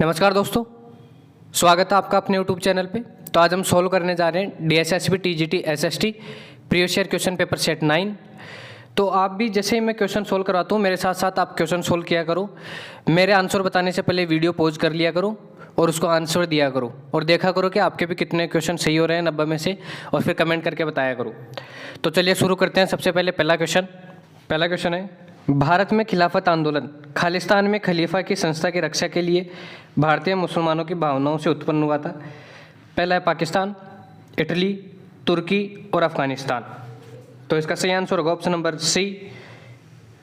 नमस्कार दोस्तों, स्वागत है आपका अपने यूट्यूब चैनल पे। तो आज हम सोल्व करने जा रहे हैं DSSB TGT SST previous year question paper set 9। तो आप भी जैसे ही मैं क्वेश्चन सोल्व करवाता हूँ मेरे साथ साथ आप क्वेश्चन सोल्व किया करो। मेरे आंसर बताने से पहले वीडियो पॉज कर लिया करो और उसको आंसर दिया करो और देखा करो कि आपके भी कितने क्वेश्चन सही हो रहे हैं 90 में से, और फिर कमेंट करके बताया करो। तो चलिए शुरू करते हैं। सबसे पहले पहला क्वेश्चन है, भारत में खिलाफत आंदोलन खालिस्तान में खलीफा की संस्था की रक्षा के लिए भारतीय मुसलमानों की भावनाओं से उत्पन्न हुआ था। पहला है पाकिस्तान, इटली, तुर्की और अफगानिस्तान। तो इसका सही आंसर होगा ऑप्शन नंबर सी,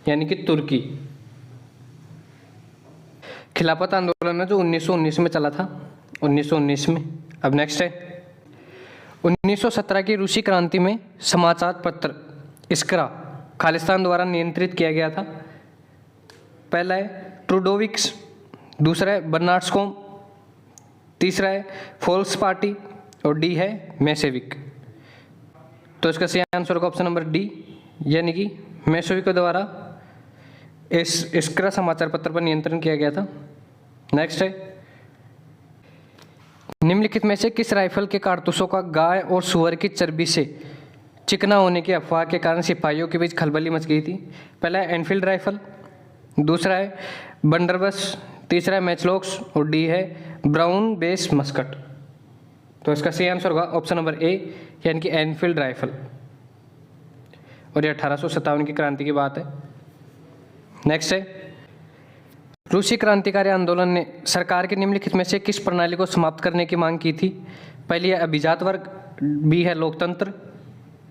यानी कि तुर्की। खिलाफत आंदोलन है जो 1919 में चला था, 1919 में। अब नेक्स्ट है, 1917 की रूसी क्रांति में समाचार पत्र इस्करा खालिस्तान द्वारा नियंत्रित किया गया था। पहला है ट्रूडोविक्स, दूसरा है बर्नार्डस्कॉम, तीसरा है फोल्क्स पार्टी और डी है मेसेविक। तो इसका सही आंसर होगा ऑप्शन नंबर डी, यानी कि मेसेविक के द्वारा इस्करा समाचार पत्र पर नियंत्रण किया गया था। नेक्स्ट है, निम्नलिखित में से किस राइफल के कारतूसों का गाय और सुअर की चर्बी से चिकना होने की अफवाह के कारण सिपाहियों के बीच खलबली मच गई थी? पहला है एनफील्ड राइफल, दूसरा है बंदरबस, तीसरा है मैचलॉक्स और डी है ब्राउन बेस मस्कट। तो इसका सही आंसर होगा ऑप्शन नंबर ए, यानी कि एनफील्ड राइफल। और ये 1857 की क्रांति की बात है। नेक्स्ट है, रूसी क्रांतिकारी आंदोलन ने सरकार के निम्नलिखित में से किस प्रणाली को समाप्त करने की मांग की थी? पहली है अभिजात वर्ग, बी है लोकतंत्र,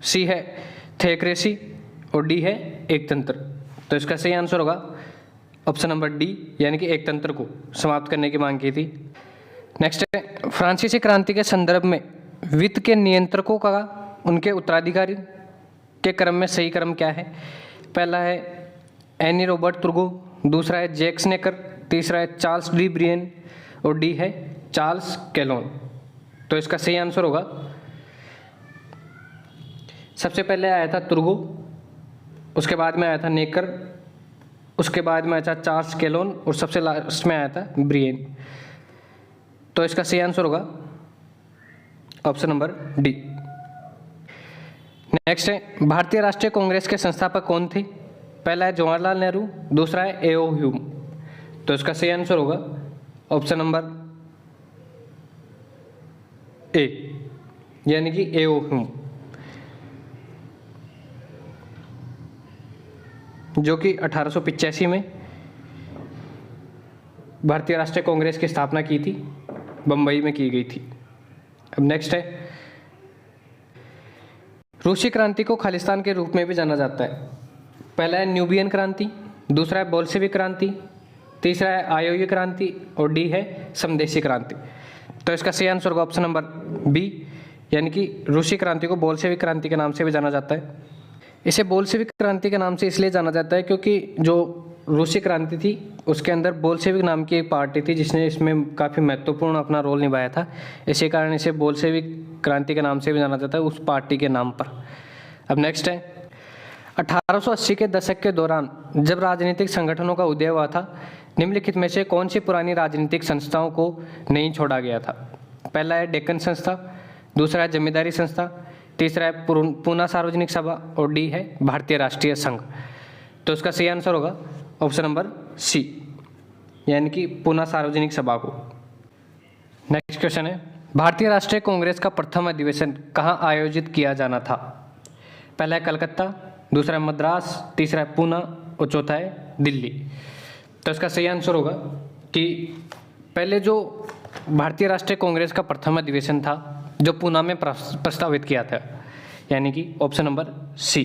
सी है थियोक्रेसी और डी है एकतंत्र। तो इसका सही आंसर होगा ऑप्शन नंबर डी, यानी कि एकतंत्र को समाप्त करने की मांग की थी। नेक्स्ट है, फ्रांसीसी क्रांति के संदर्भ में वित्त के नियंत्रकों का उनके उत्तराधिकारी के क्रम में सही क्रम क्या है? पहला है एनी रॉबर्ट तुर्गो, दूसरा है जैक स्नेकर, तीसरा है चार्ल्स डी ब्रियन और डी है चार्ल्स कैलोन। तो इसका सही आंसर होगा, सबसे पहले आया था तुर्गो, उसके बाद में आया था नेकर, उसके बाद में आया था चार्ल्स कैलोन और सबसे लास्ट में आया था ब्रियन। तो इसका सही आंसर होगा ऑप्शन नंबर डी। नेक्स्ट है, भारतीय राष्ट्रीय कांग्रेस के संस्थापक कौन थे? पहला है जवाहरलाल नेहरू, दूसरा है एओ ह्यूम। तो इसका सही आंसर होगा ऑप्शन नंबर ए, यानी कि एओ ह्यूम, जो कि 1885 में भारतीय राष्ट्रीय कांग्रेस की स्थापना की थी, बम्बई में की गई थी। अब नेक्स्ट है, रूसी क्रांति को खालिस्तान के रूप में भी जाना जाता है। पहला है न्यूबियन क्रांति, दूसरा है बोल्शेविक क्रांति, तीसरा है आयोगी क्रांति और डी है समदेशी क्रांति। तो इसका सही आंसर होगा ऑप्शन नंबर बी, यानी कि रूसी क्रांति को बोल्शेविक क्रांति के नाम से भी जाना जाता है। इसे बोल्शेविक क्रांति के नाम से इसलिए जाना जाता है क्योंकि जो रूसी क्रांति थी उसके अंदर बोल्शेविक नाम की एक पार्टी थी जिसने इसमें काफ़ी महत्वपूर्ण अपना रोल निभाया था। इसी कारण इसे बोल्शेविक क्रांति के नाम से भी जाना जाता है, उस पार्टी के नाम पर। अब नेक्स्ट है, 1880 के दशक के दौरान जब राजनीतिक संगठनों का उदय हुआ था, निम्नलिखित में से कौन सी पुरानी राजनीतिक संस्थाओं को नहीं छोड़ा गया था? पहला है डेक्कन संस्था, दूसरा है जमींदारी संस्था, तीसरा है पूना सार्वजनिक सभा और डी है भारतीय राष्ट्रीय संघ। तो इसका सही आंसर होगा ऑप्शन नंबर सी, यानी कि पूना सार्वजनिक सभा को। नेक्स्ट क्वेश्चन है, भारतीय राष्ट्रीय कांग्रेस का प्रथम अधिवेशन कहाँ आयोजित किया जाना था? पहला है कलकत्ता, दूसरा है मद्रास, तीसरा है पूना और चौथा है दिल्ली। तो इसका सही आंसर होगा कि पहले जो भारतीय राष्ट्रीय कांग्रेस का प्रथम अधिवेशन था जो पूना में प्रस्तावित किया था, यानी कि ऑप्शन नंबर सी।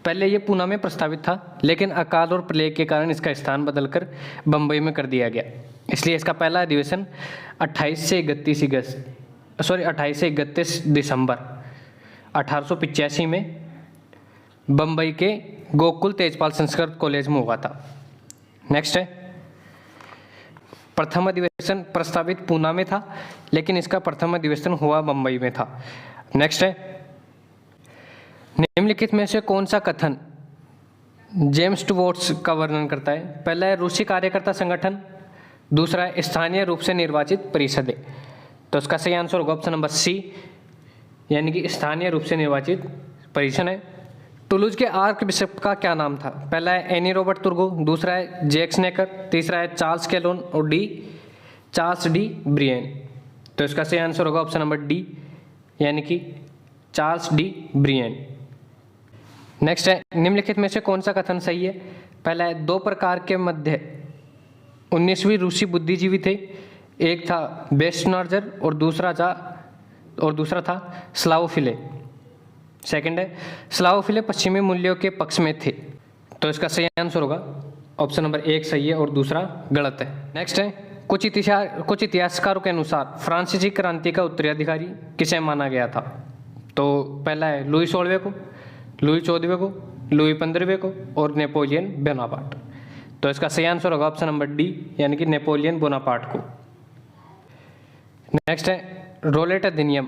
पहले ये पूना में प्रस्तावित था, लेकिन अकाल और प्लेग के कारण इसका स्थान बदलकर बम्बई में कर दिया गया। इसलिए इसका पहला अधिवेशन 28 से 31 दिसंबर 1885 में बम्बई के गोकुल तेजपाल संस्कृत कॉलेज में हुआ था। नेक्स्ट है, प्रथम अधिवेशन प्रस्तावित पूना में था, लेकिन इसका प्रथम अधिवेशन हुआ बम्बई में था। नेक्स्ट है, निम्नलिखित में से कौन सा कथन जेम्स टूवर्ट्स का वर्णन करता है? पहला है रूसी कार्यकर्ता संगठन, दूसरा है स्थानीय रूप से निर्वाचित परिषदें। तो इसका सही आंसर होगा ऑप्शन नंबर सी, यानी कि स्थानीय रूप से निर्वाचित परिषद है। टुलूज के आर्क बिशप का क्या नाम था? पहला है एनी रॉबर्ट तुर्गो, दूसरा है जैक्स नेकर, तीसरा है चार्ल्स कैलोन और डी चार्ल्स डी ब्रियन। तो इसका सही आंसर होगा ऑप्शन नंबर डी, यानी कि चार्ल्स डी ब्रियन। नेक्स्ट है निम्नलिखित में से कौन सा कथन सही है? पहला है दो प्रकार के मध्य 19वीं रूसी बुद्धिजीवी थे, एक था बेस्टनार्जर और दूसरा था स्लावोफिले। सेकंड है स्लावोफिले पश्चिमी मूल्यों के पक्ष में थे। तो इसका सही आंसर होगा ऑप्शन नंबर एक सही है और दूसरा गलत है। नेक्स्ट है कुछ इतिहासकारों के अनुसार फ्रांसीसी क्रांति का उत्तराधिकारी किसे माना गया था? तो पहला है लुई 16वें को, लुई 14वें को, लुई 15वें को और नेपोलियन बोनापार्ट। तो इसका सही आंसर होगा ऑप्शन नंबर डी, यानी कि नेपोलियन बोनापार्ट को। नेक्स्ट है रोलेट अधिनियम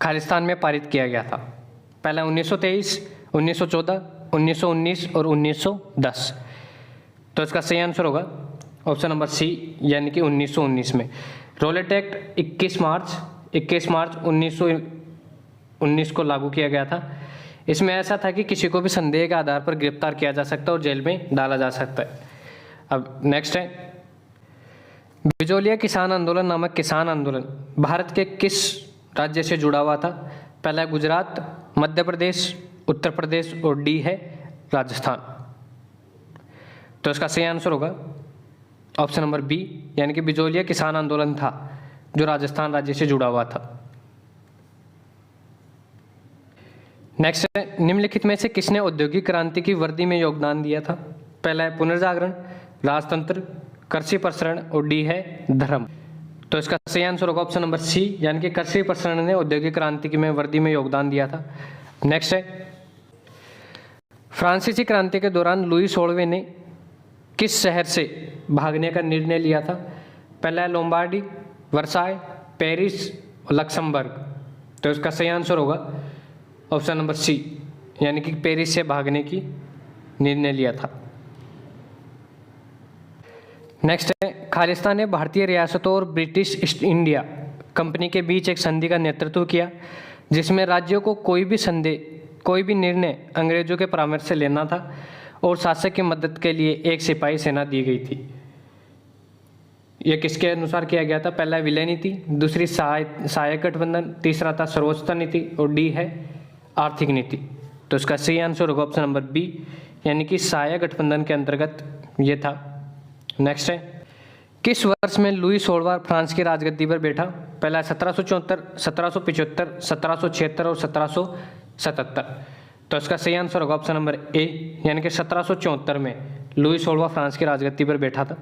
खालिस्तान में पारित किया गया था। पहला 1923, 1914, 1919 और 1910। तो इसका सही आंसर होगा ऑप्शन नंबर सी, यानी कि 1919 में। रोलेट एक्ट 21 मार्च 1919 को लागू किया गया था। इसमें ऐसा था कि किसी को भी संदेह के आधार पर गिरफ्तार किया जा सकता है और जेल में डाला जा सकता है। अब नेक्स्ट है बिजोलिया किसान आंदोलन नामक किसान आंदोलन भारत के किस राज्य से जुड़ा हुआ था? पहला है गुजरात, मध्य प्रदेश, उत्तर प्रदेश और डी है राजस्थान। तो इसका सही आंसर होगा ऑप्शन नंबर बी, यानी कि बिजोलिया किसान आंदोलन था जो राजस्थान राज्य से जुड़ा हुआ था। नेक्स्ट है निम्नलिखित में से किसने औद्योगिक क्रांति की वृद्धि में योगदान दिया था? पहला है पुनर्जागरण, राजतंत्र, कृषि प्रसरण और डी है धर्म। तो इसका सही आंसर होगा ऑप्शन नंबर सी, यानी कि कृषि प्रसरण ने औद्योगिक क्रांति की में वृद्धि में योगदान दिया था। नेक्स्ट है फ्रांसीसी क्रांति के दौरान लुई 16वें ने किस शहर से भागने का निर्णय लिया था? पहला है लोम्बार्डी, वर्साय, पेरिस और लक्समबर्ग। तो इसका सही आंसर होगा ऑप्शन नंबर सी, यानी कि पेरिस से भागने की निर्णय लिया था। नेक्स्ट है खालिस्तान ने भारतीय रियासतों और ब्रिटिश ईस्ट इंडिया कंपनी के बीच एक संधि का नेतृत्व किया जिसमें राज्यों को कोई भी निर्णय अंग्रेजों के परामर्श से लेना था और शासक की मदद के लिए एक सिपाही सेना दी गई थी। यह किसके अनुसार किया गया था? पहला है विलय नीति, दूसरी सहायक गठबंधन, तीसरा था सर्वोच्चता नीति और डी है आर्थिक नीति। तो इसका सही आंसर होगा ऑप्शन नंबर बी, यानी कि सहायक गठबंधन के अंतर्गत ये था। नेक्स्ट है किस वर्ष में लुई 16वां फ्रांस की राजगद्दी पर बैठा? पहला है 1774, 1775, 1776 और 1777। तो इसका सही आंसर होगा ऑप्शन नंबर ए, यानी कि 1774 में लुई 16वां फ्रांस की राजगद्दी पर बैठा था।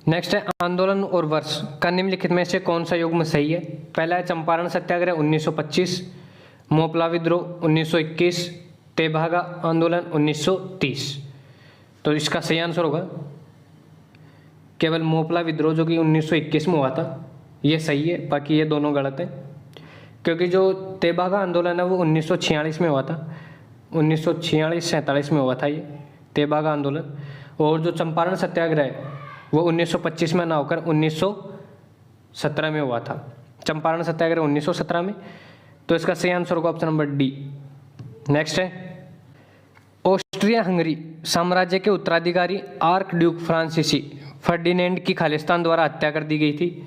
नेक्स्ट है आंदोलन और वर्ष का निम्नलिखित में से कौन सा युग्म सही है? पहला है चंपारण सत्याग्रह 1925, मोपला विद्रोह 1921, तेभागा आंदोलन 1930। तो इसका सही आंसर होगा केवल मोपला विद्रोह जो कि 1921 में हुआ था, ये सही है, बाकी ये दोनों गलत है। क्योंकि जो तेभागा आंदोलन है वो 1946 में हुआ था, 1946-47 में हुआ था ये तेभागा आंदोलन। और जो चंपारण सत्याग्रह है वो 1925 में ना होकर 1917 में हुआ था। चंपारण सत्याग्रह 1917 में। तो इसका सही आंसर होगा ऑप्शन नंबर डी। नेक्स्ट है ऑस्ट्रिया हंगरी साम्राज्य के उत्तराधिकारी आर्क ड्यूक फ्रांसीसी फर्डिनेंड की खालिस्तान द्वारा हत्या कर दी गई थी।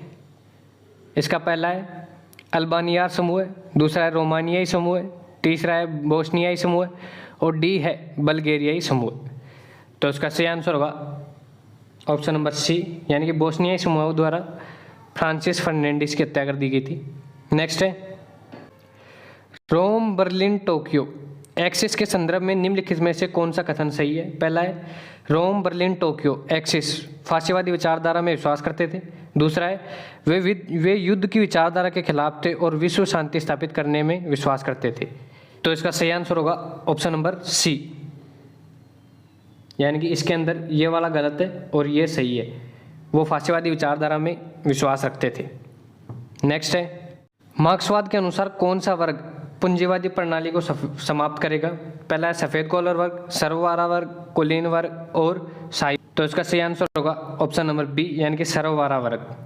इसका पहला है अल्बानियार समूह है, दूसरा है रोमानियाई समूह है, तीसरा है बोस्नियाई समूह है और डी है बल्गेरियाई समूह। तो इसका सही आंसर होगा ऑप्शन नंबर सी, यानी कि बोस्नियाई समूह द्वारा फ्रांसिस फर्नांडिस की हत्या कर दी गई थी। नेक्स्ट है रोम, बर्लिन, टोक्यो एक्सिस के संदर्भ में निम्नलिखित में से कौन सा कथन सही है? पहला है रोम, बर्लिन, टोक्यो एक्सिस फासीवादी विचारधारा में विश्वास करते थे। दूसरा है वे युद्ध की विचारधारा के खिलाफ थे और विश्व शांति स्थापित करने में विश्वास करते थे। तो इसका सही आंसर होगा ऑप्शन नंबर सी, यानी कि इसके अंदर ये वाला गलत है और ये सही है। वो फासीवादी विचारधारा में विश्वास रखते थे। नेक्स्ट है मार्क्सवाद के अनुसार कौन सा वर्ग पूंजीवादी प्रणाली को समाप्त करेगा? पहला है सफ़ेद कॉलर वर्ग, सर्ववारा वर्ग, कुलीन वर्ग और शाही। तो इसका सही आंसर होगा ऑप्शन नंबर बी, यानी कि सर्ववारा वर्ग।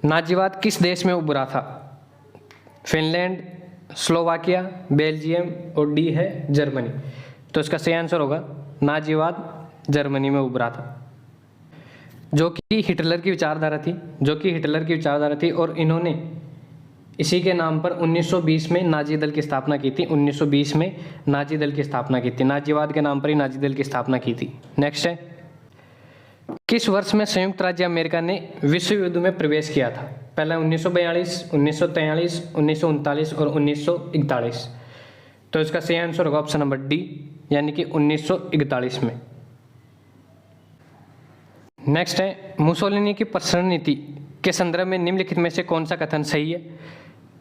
नाजीवाद किस देश में उभरा था? फिनलैंड, स्लोवाकिया, बेल्जियम और डी है जर्मनी। तो इसका सही आंसर होगा नाजीवाद जर्मनी में उभरा था, जो कि हिटलर की विचारधारा थी और इन्होंने इसी के नाम पर 1920 में नाजी दल की स्थापना की थी। 1920 में नाजी दल की स्थापना की थी, नाजीवाद के नाम पर ही नाजी दल की स्थापना की थी। नेक्स्ट है, किस वर्ष में संयुक्त राज्य अमेरिका ने विश्व युद्ध में प्रवेश किया था? पहला 1942, 1943, 1939 और 1941। तो इसका सही आंसर होगा ऑप्शन नंबर डी, यानी कि 1941 में। नेक्स्ट है, मुसोलिनी की प्रसारण नीति के संदर्भ में निम्नलिखित में से कौन सा कथन सही है?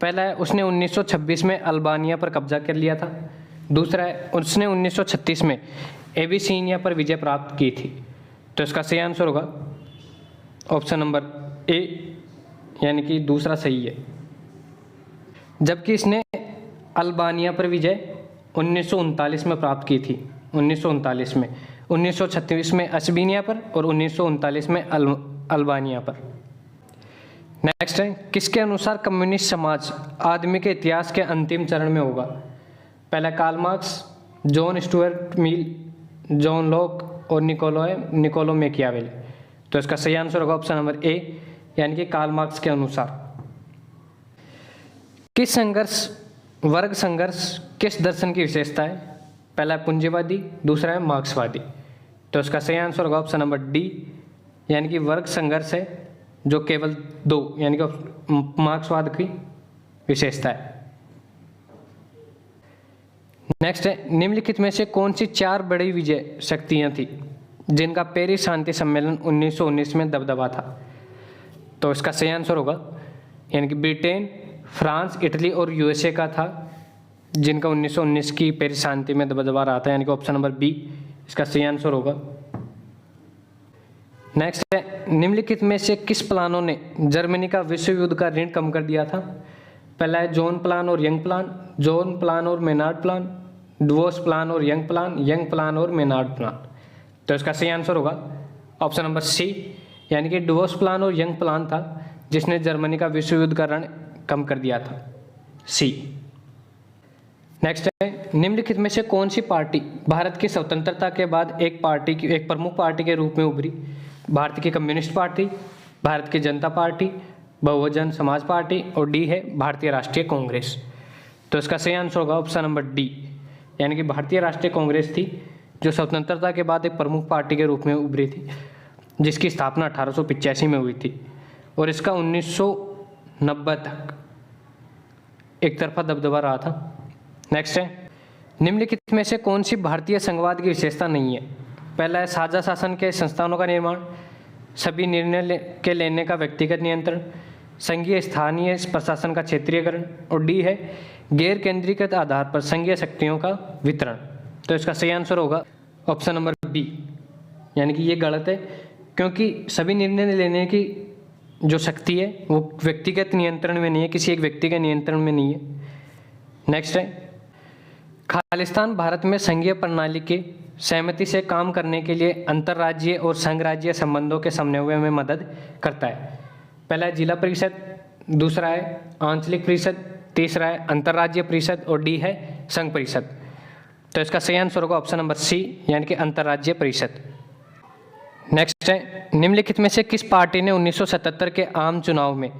पहला है उसने 1926 में अल्बानिया पर कब्जा कर लिया था। दूसरा है उसने 1936 में एबिसिनिया पर विजय प्राप्त की थी। तो इसका सही आंसर होगा ऑप्शन नंबर ए, यानी कि दूसरा सही है। जबकि इसने अल्बानिया पर विजय 1939 में प्राप्त की थी, 1939 में, 1936 में अस्बिनिया पर और 1939 में अल्बानिया पर। नेक्स्ट है, किसके अनुसार कम्युनिस्ट समाज आदमी के इतिहास के अंतिम चरण में होगा? पहला Karl Marx, John Stuart Mill, John Locke और निकोलो मैकियावेली। तो इसका सही आंसर होगा ऑप्शन नंबर ए, यानी कि कार्ल मार्क्स के अनुसार। किस संघर्ष, वर्ग संघर्ष किस दर्शन की विशेषता है? पहला है पूंजीवादी, दूसरा है मार्क्सवादी। तो इसका सही आंसर होगा ऑप्शन नंबर डी, यानी कि वर्ग संघर्ष है, जो केवल दो, यानी कि मार्क्सवाद की विशेषता है। नेक्स्ट है, निम्नलिखित में से कौन सी 4 बड़ी विजय शक्तियां थी जिनका पेरिस शांति सम्मेलन 1919 में दबदबा था? तो इसका सही आंसर होगा, यानी कि ब्रिटेन, फ्रांस, इटली और यूएसए का था, जिनका 1919 की पेरिस शांति में दबदबा रहा था, यानी कि ऑप्शन नंबर बी इसका सही आंसर होगा। नेक्स्ट है, निम्नलिखित में से किस प्लानों ने जर्मनी का विश्व युद्ध का ऋण कम कर दिया था? पहला है जॉन प्लान और यंग प्लान, जॉन प्लान और मेनार्ड प्लान, डुवोस प्लान और यंग प्लान और मेनार्ड प्लान। तो इसका सही आंसर होगा ऑप्शन नंबर सी, यानी कि डुवोस प्लान और यंग प्लान था जिसने जर्मनी का विश्व युद्ध का ऋण कम कर दिया था, सी। नेक्स्ट है, निम्नलिखित में से कौन सी पार्टी भारत की स्वतंत्रता के बाद एक प्रमुख पार्टी के रूप में उभरी? भारत की कम्युनिस्ट पार्टी, भारत की जनता पार्टी, बहुजन समाज पार्टी और डी है भारतीय राष्ट्रीय कांग्रेस। तो इसका सही आंसर होगा ऑप्शन नंबर डी, यानी कि भारतीय राष्ट्रीय कांग्रेस थी जो स्वतंत्रता के बाद एक प्रमुख पार्टी के रूप में उभरी थी, जिसकी स्थापना 1885 में हुई थी और इसका 1990 तक एक तरफा दबदबा रहा था। नेक्स्ट है, निम्नलिखित में से कौन सी भारतीय संघवाद की विशेषता नहीं है? पहला है साझा शासन के संस्थानों का निर्माण, सभी निर्णय के लेने का व्यक्तिगत नियंत्रण, संघीय स्थानीय प्रशासन का क्षेत्रीयकरण और डी है गैर केंद्रीकृत आधार पर संघीय शक्तियों का वितरण। तो इसका सही आंसर होगा ऑप्शन नंबर बी, यानी कि ये गलत है, क्योंकि सभी निर्णय लेने की जो शक्ति है वो व्यक्तिगत नियंत्रण में नहीं है, किसी एक व्यक्ति के नियंत्रण में नहीं है। नेक्स्ट है, खालिस्तान भारत में संघीय प्रणाली के सहमति से काम करने के लिए अंतर्राज्यीय और संघ राज्य संबंधों के समन्वय में मदद करता है। पहला है जिला परिषद, दूसरा है आंचलिक परिषद, तीसरा है अंतर्राज्यीय परिषद और डी है संघ परिषद। तो इसका सही आंसर होगा ऑप्शन नंबर सी, यानी कि अंतर्राज्यीय परिषद। नेक्स्ट है, निम्नलिखित में से किस पार्टी ने 1977 के आम चुनाव में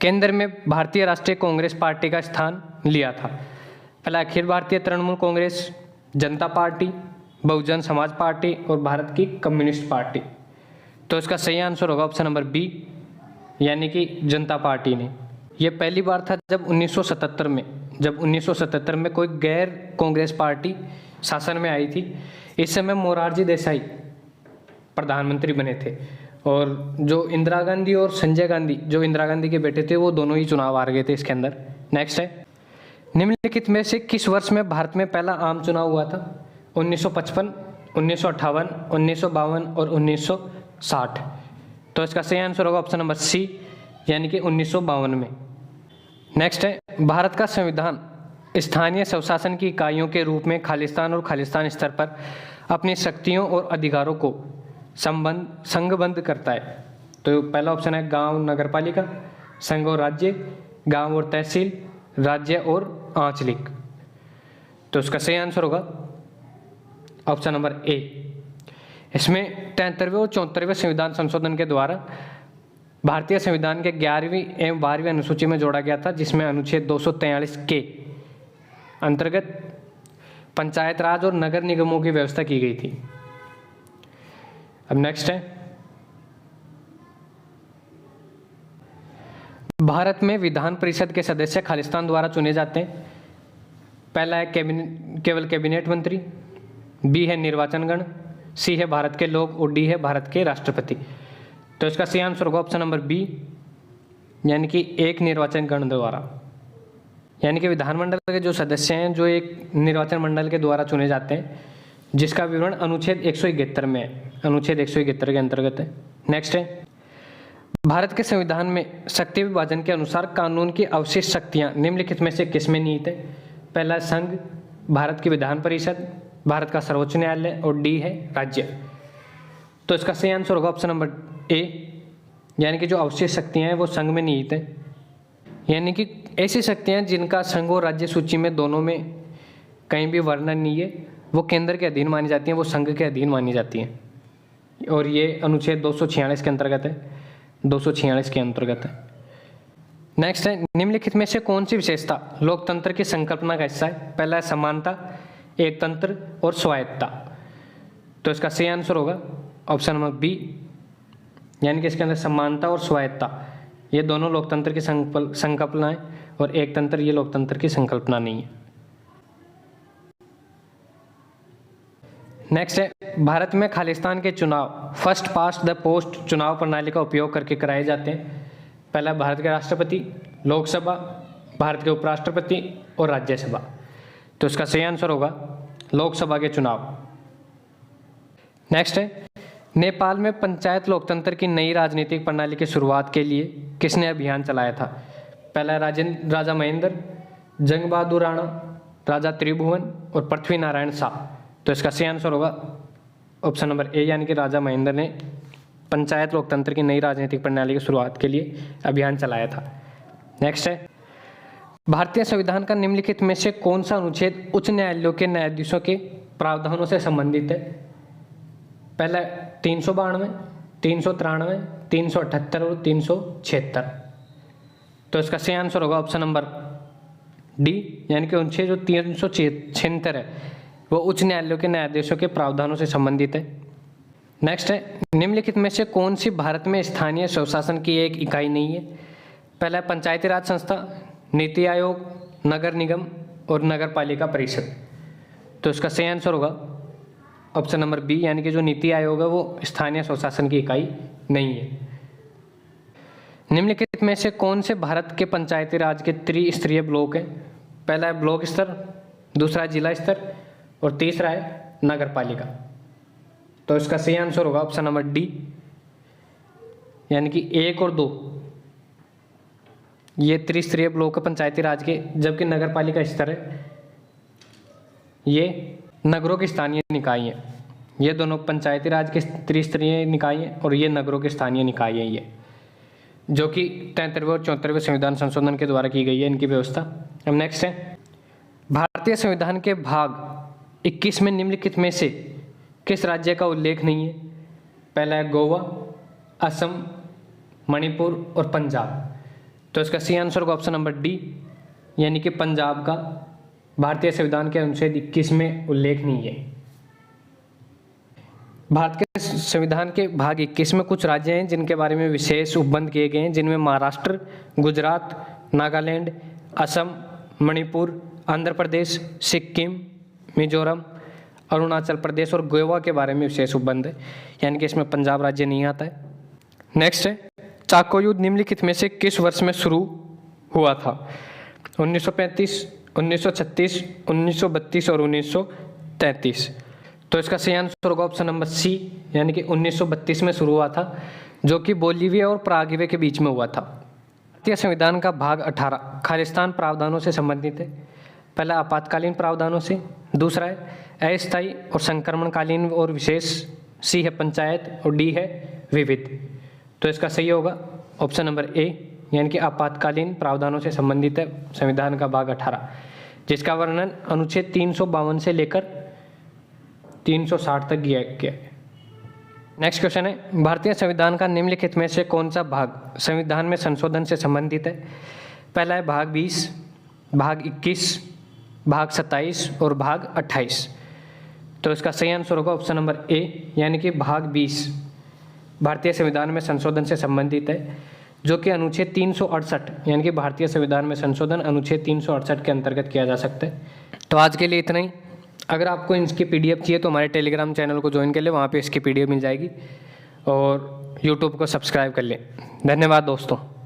केंद्र में भारतीय राष्ट्रीय कांग्रेस पार्टी का स्थान लिया था? पहला अखिल भारतीय तृणमूल कांग्रेस, जनता पार्टी, बहुजन समाज पार्टी और भारत की कम्युनिस्ट पार्टी। तो इसका सही आंसर होगा ऑप्शन नंबर बी, यानी कि जनता पार्टी ने। यह पहली बार था जब 1977 में कोई गैर कांग्रेस पार्टी शासन में आई थी। इस समय मोरारजी देसाई प्रधानमंत्री बने थे और जो इंदिरा गांधी और संजय गांधी, जो इंदिरा गांधी के बेटे थे, वो दोनों ही चुनाव हार गए थे इसके अंदर। नेक्स्ट है, निम्नलिखित में से किस वर्ष में भारत में पहला आम चुनाव हुआ था? 1955, 1958, 1952 और 1960। तो इसका सही आंसर होगा ऑप्शन नंबर सी, यानी कि 1952 में। नेक्स्ट है, भारत का संविधान स्थानीय स्वशासन की इकाइयों के रूप में खालिस्तान और खालिस्तान स्तर पर अपनी शक्तियों और अधिकारों को संघबद्ध करता है। तो पहला ऑप्शन है गांव नगरपालिका, संघ और राज्य, गांव और तहसील, राज्य और आंचलिक। तो इसका सही आंसर होगा ऑप्शन नंबर ए। इसमें 73वें और 74वें संविधान संशोधन के द्वारा भारतीय संविधान के 11वीं एवं 12वीं अनुसूची में जोड़ा गया था, जिसमें अनुच्छेद 243 के अंतर्गत पंचायत राज और नगर निगमों की व्यवस्था की गई थी। अब नेक्स्ट है, भारत में विधान परिषद के सदस्य खालिस्तान द्वारा चुने जाते हैं। पहला है केवल कैबिनेट मंत्री, बी है निर्वाचनगण, सी है भारत के लोग और डी है भारत के राष्ट्रपति। तो इसका सही आंसर होगा ऑप्शन नंबर बी, यानी कि एक निर्वाचन गण द्वारा, यानी कि विधानमंडल के जो सदस्य हैं जो एक निर्वाचन मंडल के द्वारा चुने जाते हैं, जिसका विवरण अनुच्छेद 171 में है, अनुच्छेद 171 के अंतर्गत है। नेक्स्ट है, भारत के संविधान में शक्ति विभाजन के अनुसार कानून की अवशिष्ट शक्तियां निम्नलिखित में से किसमें निहित है? पहला संघ, भारत की विधान परिषद, भारत का सर्वोच्च न्यायालय और डी है राज्य। तो इसका सही आंसर होगा ऑप्शन नंबर ए, यानी कि जो अवशिष्ट शक्तियां हैं वो संघ में निहित है, यानी कि ऐसी शक्तियां जिनका संघ और राज्य सूची में दोनों में कहीं भी वर्णन नहीं है, वो केंद्र के अधीन मानी जाती हैं, वो संघ के अधीन मानी जाती हैं। और ये अनुच्छेद 246 के अंतर्गत है, 246 के अंतर्गत है। नेक्स्ट है, निम्नलिखित में से कौन सी विशेषता लोकतंत्र की संकल्पना का हिस्सा है? पहला है समानता, एकतंत्र और स्वायत्तता। तो इसका सही आंसर होगा ऑप्शन नंबर बी, यानी कि इसके अंदर समानता और स्वायत्तता ये दोनों लोकतंत्र की संकल्पना है और एकतंत्र ये लोकतंत्र की संकल्पना नहीं है। नेक्स्ट है, भारत में खालिस्तान के चुनाव फर्स्ट पास्ट द पोस्ट चुनाव प्रणाली का उपयोग करके कराए जाते हैं। पहला भारत के राष्ट्रपति, लोकसभा, भारत के उपराष्ट्रपति और राज्यसभा। तो इसका सही आंसर होगा लोकसभा के चुनाव। नेक्स्ट है, नेपाल में पंचायत लोकतंत्र की नई राजनीतिक प्रणाली की शुरुआत के लिए किसने अभियान चलाया था? पहला राजा महेंद्र, जंग बहादुर राणा, राजा त्रिभुवन और पृथ्वी नारायण शाह। तो इसका सही आंसर होगा ऑप्शन नंबर ए, यानी कि राजा महेंद्र ने पंचायत लोकतंत्र की नई राजनीतिक प्रणाली की शुरुआत के लिए अभियान चलाया था। नेक्स्ट है, भारतीय संविधान का निम्नलिखित में से कौन सा अनुच्छेद उच्च न्यायालयों के न्यायाधीशों के प्रावधानों से संबंधित है? पहला 392, 393, 378 और 376। तो इसका सही आंसर होगा ऑप्शन नंबर डी, यानी कि अनुच्छेद जो 376 है वो उच्च न्यायालयों के न्यायाधीशों के प्रावधानों से संबंधित है। नेक्स्ट है, निम्नलिखित में से कौन सी भारत में स्थानीय स्वशासन की एक इकाई नहीं है? पहला है पंचायती राज संस्था, नीति आयोग, नगर निगम और नगर पालिका परिषद। तो इसका सही आंसर होगा ऑप्शन नंबर बी, यानी कि जो नीति आयोग है वो स्थानीय स्वशासन की इकाई नहीं है। निम्नलिखित में से कौन से भारत के पंचायती राज के त्रिस्तरीय ब्लॉक है? पहला है ब्लॉक स्तर, दूसरा है जिला स्तर और तीसरा है नगर पालिका। तो इसका सही आंसर होगा ऑप्शन नंबर डी, यानी कि 1 और 2 ये त्रिस्तरीय ब्लॉक है पंचायती राज के, जबकि नगर पालिका स्तर है ये नगरों की स्थानीय निकाय है। ये दोनों पंचायती राज के त्रिस्तरीय निकाय हैं और ये नगरों के स्थानीय निकाय हैं, ये जो कि 73वें और 74वें संविधान संशोधन के द्वारा की गई है इनकी व्यवस्था। अब नेक्स्ट है, भारतीय संविधान के भाग 21 में निम्नलिखित में से किस राज्य का उल्लेख नहीं है? पहला है गोवा, असम, मणिपुर और पंजाब। तो इसका सही आंसर होगा ऑप्शन नंबर डी, यानी कि पंजाब का भारतीय संविधान के अनुच्छेद 21 में उल्लेख नहीं है। भारत के संविधान के भाग 21 में कुछ राज्य हैं जिनके बारे में विशेष उपबंध किए गए हैं, जिनमें महाराष्ट्र, गुजरात, नागालैंड, असम, मणिपुर, आंध्र प्रदेश, सिक्किम, मिजोरम, अरुणाचल प्रदेश और गोवा के बारे में विशेष उपबंध है, यानी कि इसमें पंजाब राज्य नहीं आता है। नेक्स्ट है, चाको युद्ध निम्नलिखित में से किस वर्ष में शुरू हुआ था? 1935, 1936, 1932 और 1933। तो इसका सही आंसर होगा ऑप्शन नंबर सी, यानी कि 1932 में शुरू हुआ था, जो कि बोलीविया और पराग्वे के बीच में हुआ था। भारतीय संविधान का भाग 18 खालिस्तान प्रावधानों से संबंधित है। पहला आपातकालीन प्रावधानों से, दूसरा है अस्थायी और संक्रमणकालीन और विशेष, सी है पंचायत और डी है विविध। तो इसका सही होगा ऑप्शन नंबर ए, यानी कि आपातकालीन प्रावधानों से संबंधित है संविधान का भाग 18, जिसका वर्णन अनुच्छेद 352 से लेकर 360 तक किया गया है। नेक्स्ट क्वेश्चन है, भारतीय संविधान का निम्नलिखित में से कौन सा भाग संविधान में संशोधन से संबंधित है? पहला है भाग 20, भाग 21, भाग 27 और भाग 28। तो इसका सही आंसर होगा ऑप्शन नंबर ए, यानी कि भाग 20 भारतीय संविधान में संशोधन से संबंधित है, जो कि अनुच्छेद 368 यानी कि भारतीय संविधान में संशोधन अनुच्छेद 368 के अंतर्गत किया जा सकता है। तो आज के लिए इतना ही। अगर आपको इसकी PDF चाहिए तो हमारे टेलीग्राम चैनल को ज्वाइन कर ले, वहाँ पे इसकी PDF मिल जाएगी, और YouTube को सब्सक्राइब कर लें। धन्यवाद दोस्तों।